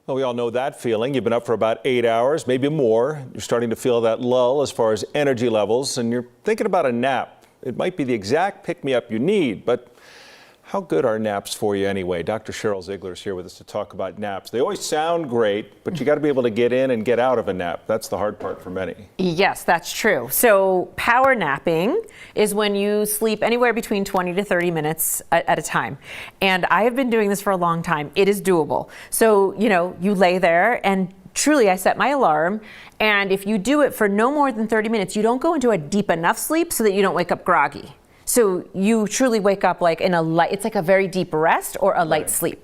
Well, we all know that feeling. You've been up for about 8 hours, maybe more. You're starting to feel that lull as far as energy levels, and you're thinking about a nap. It might be the exact pick-me-up you need, but how good are naps for you anyway? Dr. Cheryl Ziegler is here with us to talk about naps. They always sound great, but you got to be able to get in and get out of a nap. That's the hard part for many. Yes, that's true. So power napping is when you sleep anywhere between 20 to 30 minutes at a time. And I have been doing this for a long time. It is doable. So, you lay there and truly, I set my alarm, and if you do it for no more than 30 minutes, you don't go into a deep enough sleep so that you don't wake up groggy. So you truly wake up like in a light, it's like a very deep rest or a light sleep.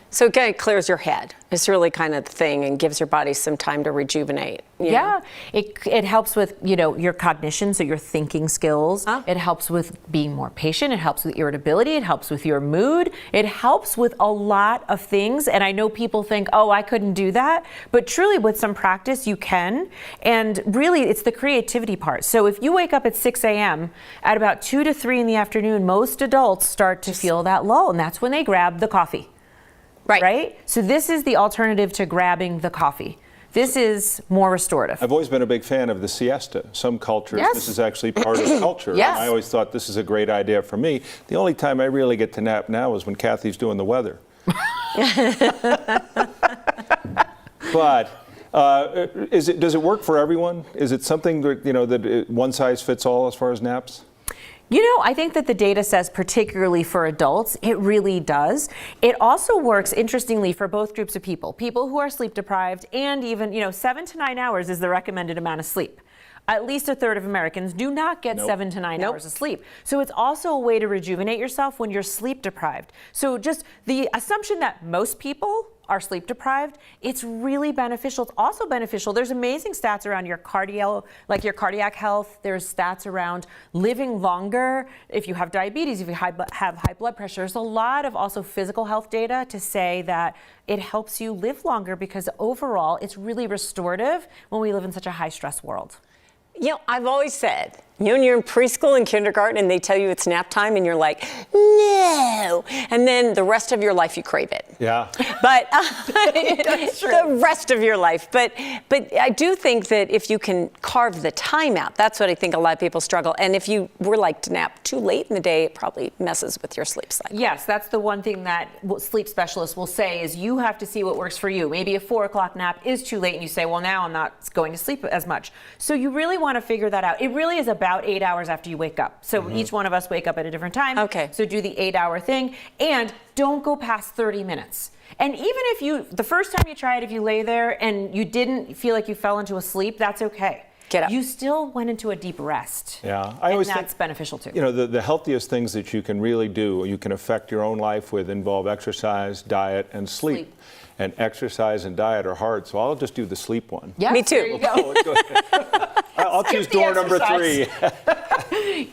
So again, it clears your head. It's really kind of the thing and gives your body some time to rejuvenate. Yeah, it helps with, your cognition, so your thinking skills. It helps with being more patient. It helps with irritability. It helps with your mood. It helps with a lot of things. And I know people think, oh, I couldn't do that. But truly, with some practice, you can. And really, it's the creativity part. So if you wake up at 6 a.m., at about 2 to 3 in the afternoon, most adults start to feel that lull. And that's when they grab the coffee. Right? So this is the alternative to grabbing the coffee. This is more restorative. I've always been a big fan of the siesta. Some cultures, this is actually part of culture. Yes. And I always thought this is a great idea for me. The only time I really get to nap now is when Kathy's doing the weather. But does it work for everyone? Is it something that, that one size fits all as far as naps? I think that the data says, particularly for adults, it really does. It also works, interestingly, for both groups of people. People who are sleep deprived and even, 7 to 9 hours is the recommended amount of sleep. At least a third of Americans do not get 7 to 9 hours of sleep. So it's also a way to rejuvenate yourself when you're sleep deprived. So just the assumption that most people are sleep deprived, it's really beneficial. It's also beneficial. There's amazing stats around your cardiac health. There's stats around living longer. If you have diabetes, if you have high blood pressure, there's a lot of also physical health data to say that it helps you live longer because overall it's really restorative when we live in such a high stress world. I've always said, when you're in preschool and kindergarten and they tell you it's nap time and you're like, no. And then the rest of your life you crave it. Yeah. But That's true. The rest of your life. But I do think that if you can carve the time out, that's what I think a lot of people struggle. And if you were like to nap too late in the day, it probably messes with your sleep cycle. Yes, that's the one thing that sleep specialists will say is you have to see what works for you. Maybe a 4 o'clock nap is too late and you say, well, now I'm not going to sleep as much. So you really want to figure that out. It really is about 8 hours after you wake up. So each one of us wake up at a different time. Okay. So do the 8-hour thing and don't go past 30 minutes. And even if the first time you try it, if you lay there and you didn't feel like you fell into a sleep, that's okay. Get up. You still went into a deep rest. Yeah, I always think that's beneficial too. The healthiest things that you can really do, you can affect your own life with, involve exercise, diet, and sleep. And exercise and diet are hard, so I'll just do the sleep one. Yes, me too. There you go. I'll choose door number 3.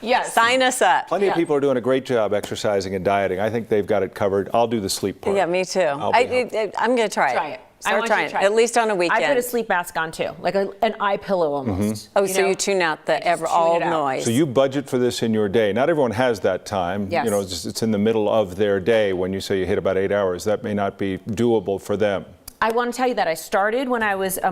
Yes. Sign us up. Plenty of people are doing a great job exercising and dieting. I think they've got it covered. I'll do the sleep part. Yeah, me too. I'm going to try it. Try it. Start trying it, at least on a weekend. I put a sleep mask on too, like an eye pillow almost. Oh, so you tune out all noise. So you budget for this in your day. Not everyone has that time. Yes. It's in the middle of their day when you say you hit about 8 hours. That may not be doable for them. I want to tell you that I started when I was a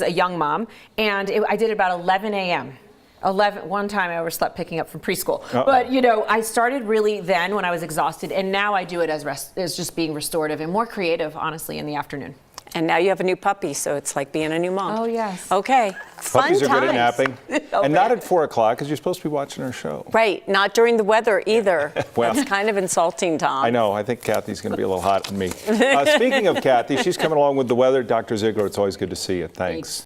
young mom, and I did it about 11 a.m. One time I overslept picking up from preschool. But, I started really then when I was exhausted, and now I do it as just being restorative and more creative, honestly, in the afternoon. And now you have a new puppy, so it's like being a new mom. Oh, yes. Okay. Puppies are good at napping. Oh, and not at 4 o'clock, because you're supposed to be watching our show. Right. Not during the weather either. Well, that's kind of insulting, Tom. I know. I think Kathy's going to be a little hot on me. Speaking of Kathy, she's coming along with the weather. Dr. Ziegler, it's always good to see you. Thanks.